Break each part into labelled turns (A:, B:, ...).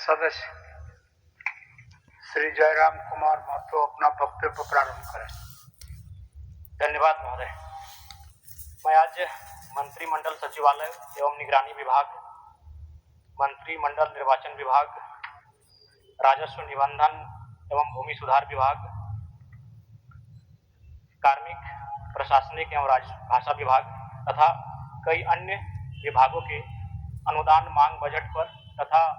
A: सदस्य श्री जयराम कुमार महतो अपना वक्तव्य प्रारंभ करें।
B: धन्यवाद महोदय। मैं आज मंत्रिमंडल सचिवालय एवं निगरानी विभाग, मंत्रिमंडल निर्वाचन विभाग, राजस्व निबंधन एवं भूमि सुधार विभाग, कार्मिक प्रशासनिक एवं राजभाषा विभाग तथा कई अन्य विभागों के अनुदान मांग बजट पर तथा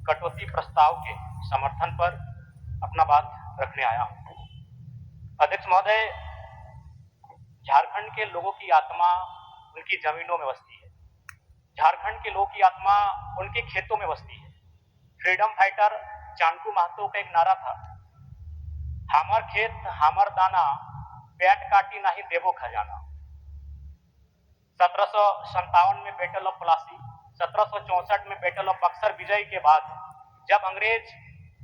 B: कटौती प्रस्ताव के समर्थन पर अपना बात रखने आया हूं। अध्यक्ष महोदय, झारखंड के लोगों की आत्मा उनकी जमीनों में बसती है। झारखंड के लोगों की आत्मा उनके खेतों में बसती है। फ्रीडम फाइटर चांकू महतो का एक नारा था, हमार खेत हमार दाना, पेट काटी नहीं देवो खजाना। 1757 में बैटल ऑफ प्लासी, 1764 में बैटल ऑफ बक्सर विजय के बाद जब अंग्रेज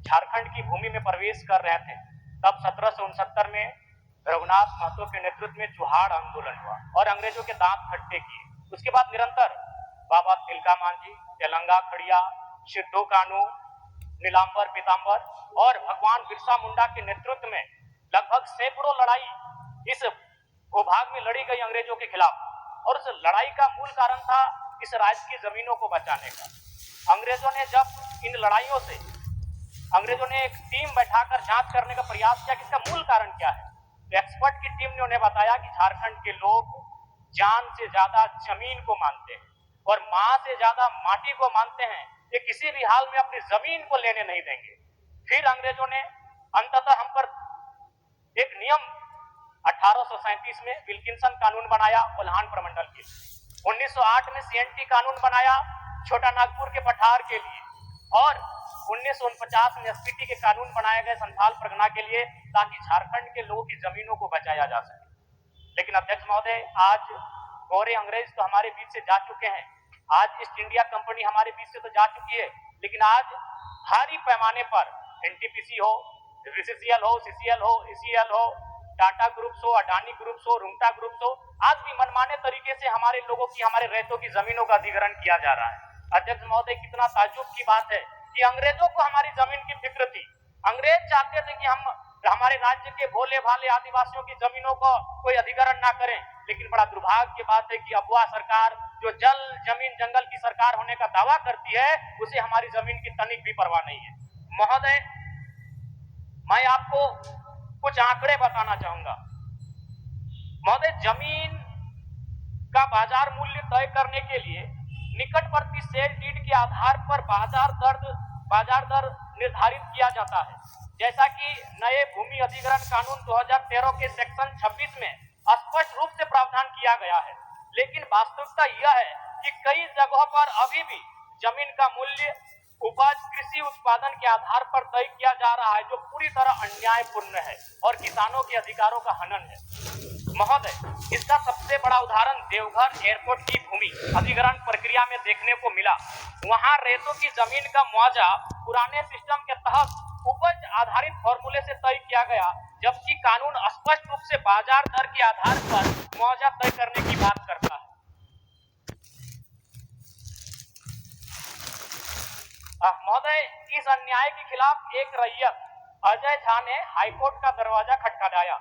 B: झारखंड की भूमि में प्रवेश कर रहे थे, तब 1769 में रघुनाथ महतो के नेतृत्व में चुहाड़ आंदोलन हुआ और अंग्रेजों के दांत खट्टे किए। उसके बाद निरंतर बाबा तिलका मांझी, तेलंगा खड़िया, सिद्धू कानू, नीलांबर पीतांबर और भगवान बिरसा मुंडा के नेतृत्व में लगभग सैकड़ों लड़ाई इस भूभाग में लड़ी गई अंग्रेजों के खिलाफ, और उस लड़ाई का मूल कारण था इस राज्य की जमीनों को बचाने का। अंग्रेजों ने जब इन लड़ाइयों से अंग्रेजों ने एक टीम बैठाकर जांच करने का प्रयास किया कि इसका मूल कारण क्या है, तो एक्सपर्ट की टीम ने उन्हें बताया कि झारखंड के लोग जान से ज्यादा जमीन को मानते हैं और मां से ज्यादा माटी को मानते हैं। ये किसी भी हाल में अपनी जमीन को लेने नहीं देंगे। फिर अंग्रेजों ने अंततः हम पर एक नियम 1837 में विल्किंसन कानून बनाया कोल्हान प्रमंडल के लिए, 1908 में सीएनटी कानून बनाया छोटा नागपुर के पठार के लिए, और 1949 में एसपीटी के कानून बनाए गए संथाल परगना के लिए, ताकि झारखंड के लोगों की जमीनों को बचाया जा सके। लेकिन अध्यक्ष महोदय, आज गोरे अंग्रेज तो हमारे बीच से जा चुके हैं, आज ईस्ट इंडिया कंपनी हमारे बीच से तो जा चुकी है, लेकिन आज भारी पैमाने पर एनटीपीसी हो, बीसीसीएल हो, सीसीएल हो, ईसीएल हो, टाटा ग्रुप्स हो, अडानी ग्रुप्स हो, रुंगटा ग्रुप्स हो, आज भी मनमाने तरीके से हमारे लोगों की, हमारे रैयतों की जमीनों का अधिग्रहण किया जा रहा है। अध्यक्ष महोदय, कितना ताज्जुब की बात है कि अंग्रेजों को हमारी जमीन की फिक्र थी। अंग्रेज चाहते थे कि हम हमारे राज्य के भोले भाले आदिवासियों की जमीनों को कोई अधिग्रहण ना करें, लेकिन बड़ा दुर्भाग्य की बात है कि अफवाह सरकार, जो जल जमीन जंगल की सरकार होने का दावा करती है, उसे हमारी जमीन की तनिक भी परवाह नहीं है। महोदय, मैं आपको कुछ आंकड़े बताना चाहूंगा। महोदय, जमीन का बाजार मूल्य तय करने के लिए निकटवर्ती सेल डीड के आधार पर बाजार दर निर्धारित किया जाता है, जैसा कि नए भूमि अधिग्रहण कानून 2013 के सेक्शन 26 में स्पष्ट रूप से प्रावधान किया गया है। लेकिन वास्तविकता यह है कि कई जगहों पर अभी भी जमीन का मूल्य उपज कृषि उत्पादन के आधार पर तय किया जा रहा है, जो पूरी तरह अन्यायपूर्ण है और किसानों के अधिकारों का हनन है। महोदय, इसका सबसे बड़ा उदाहरण देवघर एयरपोर्ट की भूमि अधिग्रहण प्रक्रिया में देखने को मिला। वहां रेतों की जमीन का मुआवजा पुराने सिस्टम के तहत उपज आधारित फॉर्मूले से तय किया गया, जबकि कानून स्पष्ट रूप से बाजार दर के आधार पर मुआवजा तय करने की बात करता है। महोदय, इस अन्याय के खिलाफ एक रैयत अजय झा ने हाईकोर्ट का दरवाजा खटखटाया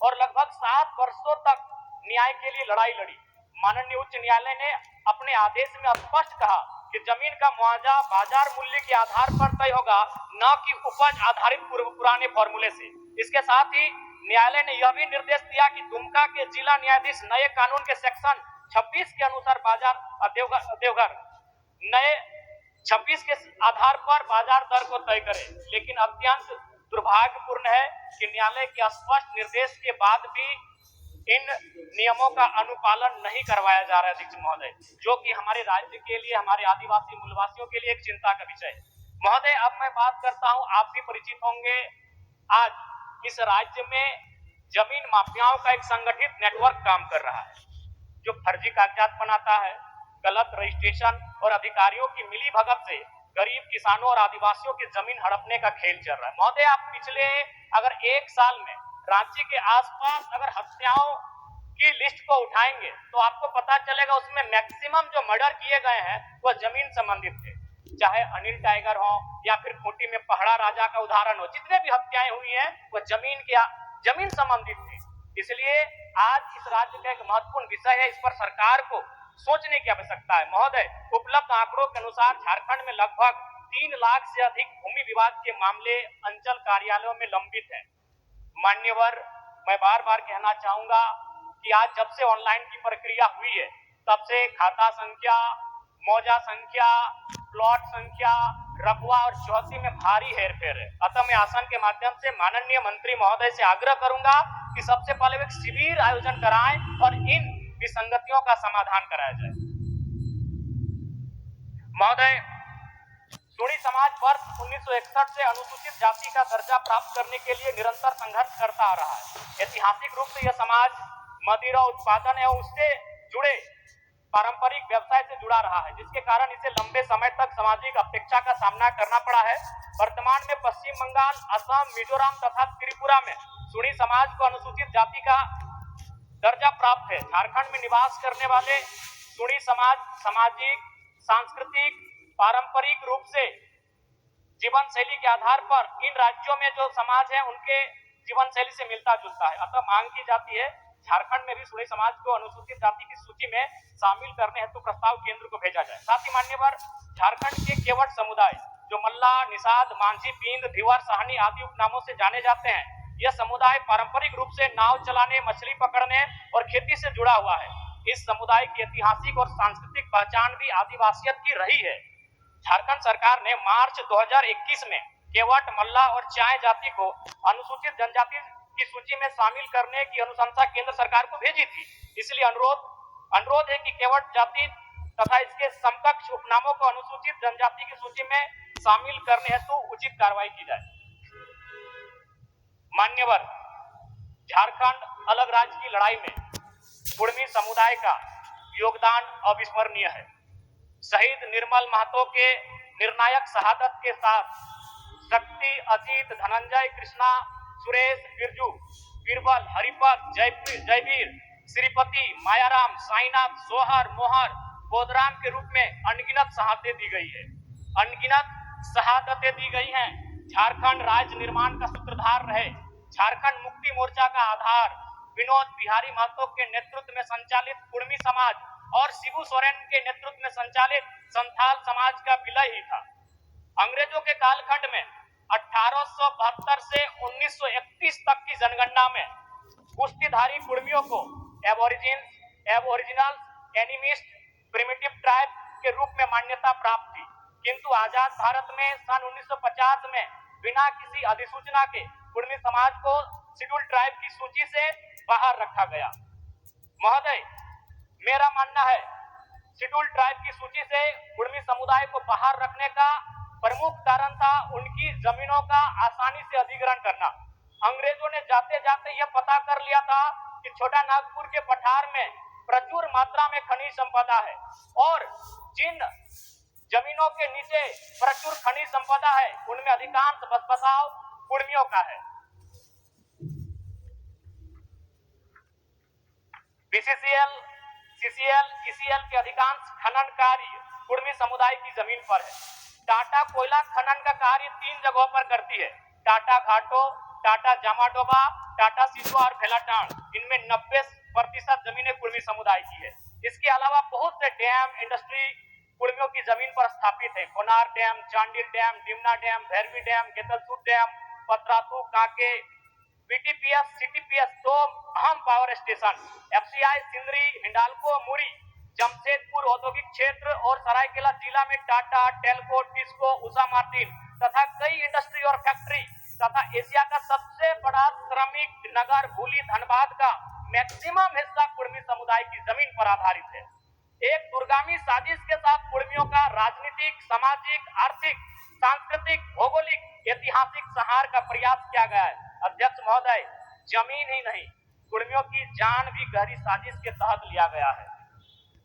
B: और लगभग 7 वर्षों तक न्याय के लिए लड़ाई लड़ी। माननीय उच्च न्यायालय ने अपने आदेश में स्पष्ट कहा कि जमीन का मुआवजा बाजार मूल्य के आधार पर तय होगा, न कि उपज आधारित पुराने फॉर्मूले से। इसके साथ ही न्यायालय ने यह भी निर्देश दिया कि दुमका के जिला न्यायाधीश नए कानून के सेक्शन 26 के अनुसार देवघर नए 26 के आधार पर बाजार दर को तय करे। लेकिन अत्यंत दुर्भाग्यपूर्ण है कि न्यायालय के स्पष्ट निर्देश के बाद भी इन नियमों का अनुपालन नहीं करवाया जा रहा है अध्यक्ष महोदय, जो कि हमारे राज्य के लिए, हमारे आदिवासी मूलवासियों के लिए एक चिंता का विषय है। महोदय, अब मैं बात करता हूं, आप भी परिचित होंगे, आज इस राज्य में जमीन माफियाओं का एक संगठित नेटवर्क काम कर रहा है, जो फर्जी कागजात बनाता है, गलत रजिस्ट्रेशन और अधिकारियों की मिली भगत से गरीब किसानों और आदिवासियों की जमीन हड़पने का खेल चल रहा है। महोदय, आप पिछले अगर 1 साल में रांची के आसपास अगर हत्याओं की लिस्ट को उठाएंगे तो आपको पता चलेगा उसमें मैक्सिमम जो मर्डर किए गए हैं वह जमीन संबंधित थे। चाहे अनिल टाइगर हो या फिर खूंटी में पहड़ा राजा का उदाहरण हो, जितने भी हत्याएं हुई हैं वो जमीन संबंधित थी। इसलिए आज इस राज्य का एक महत्वपूर्ण विषय है, इस पर सरकार को सोचने की आवश्यकता है। महोदय, उपलब्ध आंकड़ों के अनुसार झारखंड में लगभग 3 लाख से अधिक भूमि विवाद के मामले अंचल कार्यालयों में लंबित हैं। मान्यवर, मैं बार बार कहना चाहूंगा कि आज जब से ऑनलाइन की प्रक्रिया हुई है तब से खाता संख्या, मौजा संख्या, प्लॉट संख्या, रकबा और चौथी में भारी हेरफेर है। अतः मैं आसन के माध्यम से माननीय मंत्री महोदय से आग्रह करूंगा कि सबसे पहले एक शिविर आयोजन कराएं और इन विसंगतियों का समाधान कराया जाए। महोदय, सुणी समाज वर्ष 1961 से अनुसूचित जाति का दर्जा प्राप्त करने के लिए निरंतर संघर्ष करता आ रहा है। ऐतिहासिक रूप से यह समाज मदिरा उत्पादन एवं उससे जुड़े पारंपरिक व्यवसाय से जुड़ा रहा है, जिसके कारण इसे लंबे समय तक सामाजिक अपेक्षा का सामना करना पड़ा है। वर्तमान में पश्चिम बंगाल, असम, मिजोरम तथा त्रिपुरा में सुणी समाज को अनुसूचित जाति का दर्जा प्राप्त है। झारखंड में निवास करने वाले सुणी समाज सामाजिक, सांस्कृतिक, पारंपरिक रूप से जीवन शैली के आधार पर इन राज्यों में जो समाज है उनके जीवन शैली से मिलता जुलता है। अतः मांग की जाती है झारखंड में भी सुणी समाज को अनुसूचित जाति की सूची में शामिल करने हेतु प्रस्ताव केंद्र को भेजा जाए। साथ ही मान्यवर, झारखंड के केवट समुदाय जो मल्ला, निषाद, मांझी, बींद, धिवर, साहनी आदि उपनामों से जाने जाते हैं, यह समुदाय पारंपरिक रूप से नाव चलाने, मछली पकड़ने और खेती से जुड़ा हुआ है। इस समुदाय की ऐतिहासिक और सांस्कृतिक पहचान भी आदिवासियत की रही है। झारखंड सरकार ने मार्च 2021 में केवट, मल्ला और चाय जाति को अनुसूचित जनजाति की सूची में शामिल करने की अनुशंसा केंद्र सरकार को भेजी थी। इसलिए अनुरोध है कि केवट जाति तथा इसके समकक्ष उपनामों को अनुसूचित जनजाति की सूची में शामिल करने हेतु उचित कार्रवाई की जाए। मान्यवर, झारखंड अलग राज्य की लड़ाई में कुर्मी समुदाय का योगदान अविस्मरणीय है। शहीद निर्मल महतो के निर्णायक शहादत के साथ शक्ति, अजीत, धनंजय, कृष्णा, सुरेश, बिरजू, बीरबल, हरिपत, जयवीर, श्रीपति, मायाराम, साईनाथ, सोहर, मोहर, बोधराम के रूप में अनगिनत शहादतें दी गई है। अनगिनत शहादतें दी गई हैं। झारखंड राज्य निर्माण का सूत्रधार रहे। झारखंड मुक्ति मोर्चा का आधार विनोद बिहारी महतो के नेतृत्व में संचालित कुर्मी समाज और शिबू सोरेन के नेतृत्व में संचालित संथाल समाज का विलय ही था। अंग्रेजों के कालखंड में 1872 से 1931 तक की जनगणना में कुश्तीधारी कुर्मियों को एबोरिजिनल्स, एनिमिस्ट, प्रिमिटिव ट्राइब के रूप में मान्यता प्राप्त थी, किंतु आजाद भारत में सन 1950 में बिना किसी अधिसूचना के कुर्मी समाज को शेड्यूल ट्राइब की सूची से बाहर रखा गया। महोदय, मेरा मानना है शेड्यूल ट्राइब की सूची से कुर्मी समुदाय को बाहर रखने का प्रमुख कारण था उनकी जमीनों का आसानी से अधिग्रहण करना। अंग्रेजों ने जाते जाते यह पता कर लिया था कि छोटा नागपुर के पठार में प्रचुर मात्रा में खनिज संपदा है और जिन जमीनों के नीचे प्रचुर खनिज संपदा है उनमें अधिकांश बसाव कुर्मियों का है। बीसीसीएल, सीसीएल, ईसीएल के अधिकांश खनन कार्य कुर्मी समुदाय की जमीन पर है। टाटा कोयला खनन का कार्य 3 जगहों पर करती है, टाटा घाटो, टाटा जामाडोबा, टाटा सिसवा और भेलाटांड। इनमें 90% जमीनें कुर्मी समुदाय की है। इसके अलावा बहुत से डैम, इंडस्ट्री कुर्मियों की जमीन पर स्थापित है। Konar dam, Chandil dam, Dimna dam, Bhairavi dam, Getalsud dam, Patratu, Kanke, BTPS, CTPS, 2 अहम power station, FCI, Sindri, Hindalco, Muri, Jamshedpur औद्योगिक क्षेत्र और सरायकेला जिला में टाटा, टेल्को, टिस्को, उषा मार्टिन तथा कई इंडस्ट्री और फैक्ट्री तथा एशिया का सबसे बड़ा श्रमिक नगर भूली धनबाद का मैक्सिमम हिस्सा कुर्मी समुदाय की जमीन पर आधारित है। एक दूरगामी साजिश के साथ कुर्मियों का राजनीतिक, सामाजिक, आर्थिक, सांस्कृतिक, भौगोलिक, ऐतिहासिक संहार का प्रयास किया गया है। अध्यक्ष महोदय, जमीन ही नहीं, कुर्मियों की जान भी गहरी साजिश के तहत लिया गया है।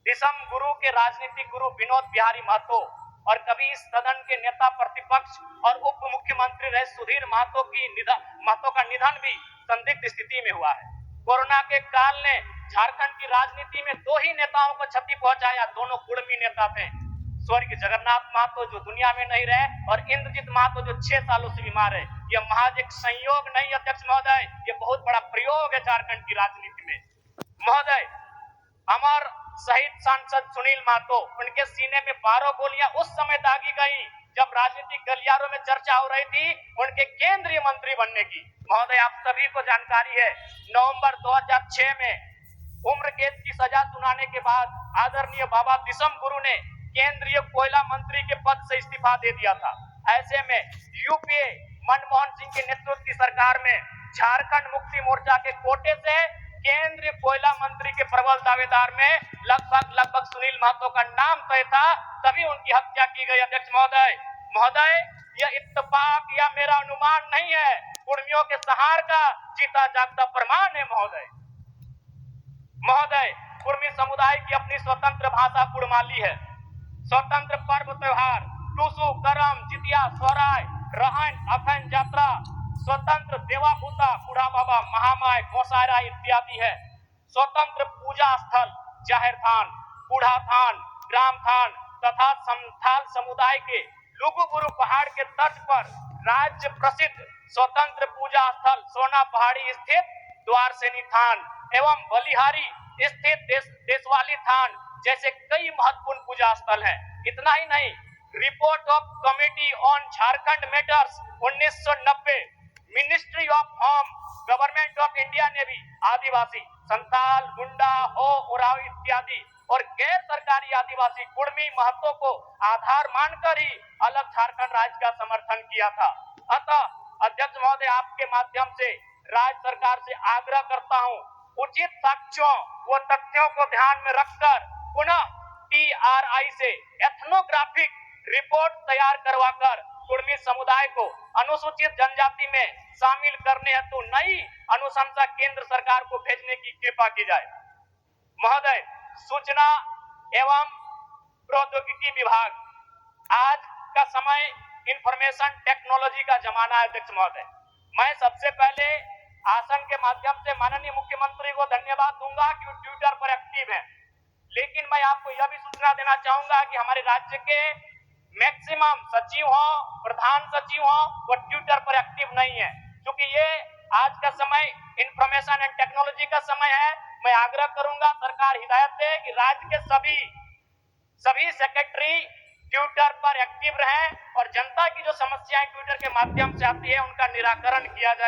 B: विषम गुरु के राजनीतिक गुरु विनोद बिहारी महतो और कभी इस सदन के नेता प्रतिपक्ष और उप मुख्यमंत्री रहे सुधीर महतो का निधन भी संदिग्ध स्थिति में हुआ है। कोरोना के काल ने झारखंड की राजनीति में 2 ही नेताओं को क्षति पहुंचाया, दोनों कुर्मी नेता थे। स्वर्गीय जगन्नाथ महतो जो दुनिया में नहीं रहे, और इंद्रजीत महतो जो 6 सालों से बीमार है। यह महज एक संयोग नहीं अध्यक्ष महोदय, यह बहुत बड़ा प्रयोग है झारखंड की राजनीति में। महोदय, अमर शहीद सांसद सुनील महतो, उनके सीने में 12 गोलियां उस समय दागी गई जब राजनीतिक गलियारों में चर्चा हो रही थी उनके केंद्रीय मंत्री बनने की। महोदय, आप सभी को जानकारी है, नवंबर 2006 में उम्र कैद की सजा सुनाने के बाद आदरणीय बाबा दिसम गुरु ने केंद्रीय कोयला मंत्री के पद से इस्तीफा दे दिया था। ऐसे में यूपीए मनमोहन सिंह के नेतृत्व की सरकार में झारखंड मुक्ति मोर्चा के कोटे से केंद्रीय कोयला मंत्री के प्रबल दावेदार में लगभग सुनील महतो का नाम तय था, तभी उनकी हत्या की गई। अध्यक्ष महोदय, यह इत्तेफाक या मेरा अनुमान नहीं है, कुर्मियों के सहार का जीता जागता प्रमाण है। महोदय, कुर्मी समुदाय की अपनी स्वतंत्र भाषा कुड़माली है। स्वतंत्र पर्व त्योहार टूसू, करम, जितिया, सोहराय, रहन, अखंड यात्रा, स्वतंत्र देवाभूता, बूढ़ा बाबा, महामाय, गोसायरा इत्यादि है। स्वतंत्र पूजा स्थल जाहिर थान, बूढ़ा थान, ग्राम थान तथा संथाल समुदाय के लुगुबुरु पहाड़ के तट पर राज्य प्रसिद्ध स्वतंत्र पूजा स्थल सोना पहाड़ी स्थित द्वारसेनी थान एवं बलिहारी स्थित देशवाली थान जैसे कई महत्वपूर्ण पूजा स्थल हैं। इतना ही नहीं, report of committee on Jharkhand matters 1990, ministry of home, government of India ने भी आदिवासी, संथाल, मुंडा, हो, उराव इत्यादि और गैर सरकारी आदिवासी कुर्मी महत्व को आधार मानकर ही अलग झारखंड राज्य का समर्थन किया था। अतः अध्यक्ष महोदय, आपके माध्यम से राज्य सरकार से आग्रह करता हूं, उचित साक्ष्यों व तथ्यों को ध्यान में रखकर पुनः TRI से एथनोग्राफिक रिपोर्ट तैयार करवाकर कुर्मी समुदाय को अनुसूचित जनजाति में शामिल करने हेतु नई अनुशंसा केंद्र सरकार को भेजने की कृपा की जाए। महोदय, सूचना एवं प्रौद्योगिकी विभाग, आज का समय इंफॉर्मेशन टेक्नोलॉजी का जमाना है। अध्यक्ष महोदय, मैं सबसे पहले आसन के माध्यम से माननीय मुख्यमंत्री को धन्यवाद दूंगा कि वो ट्विटर पर एक्टिव है, लेकिन मैं आपको यह भी सूचना देना चाहूंगा कि हमारे राज्य के मैक्सिमम सचिव हो, प्रधान सचिव हो, वो ट्विटर पर एक्टिव नहीं है। क्योंकि ये आज का समय इंफॉर्मेशन एंड टेक्नोलॉजी का समय है, मैं आग्रह करूंगा, सरकार हिदायत दे कि राज्य के सभी सेक्रेटरी ट्विटर पर एक्टिव रहें और जनता की जो समस्याएं ट्विटर के माध्यम से आती है उनका निराकरण किया जाए।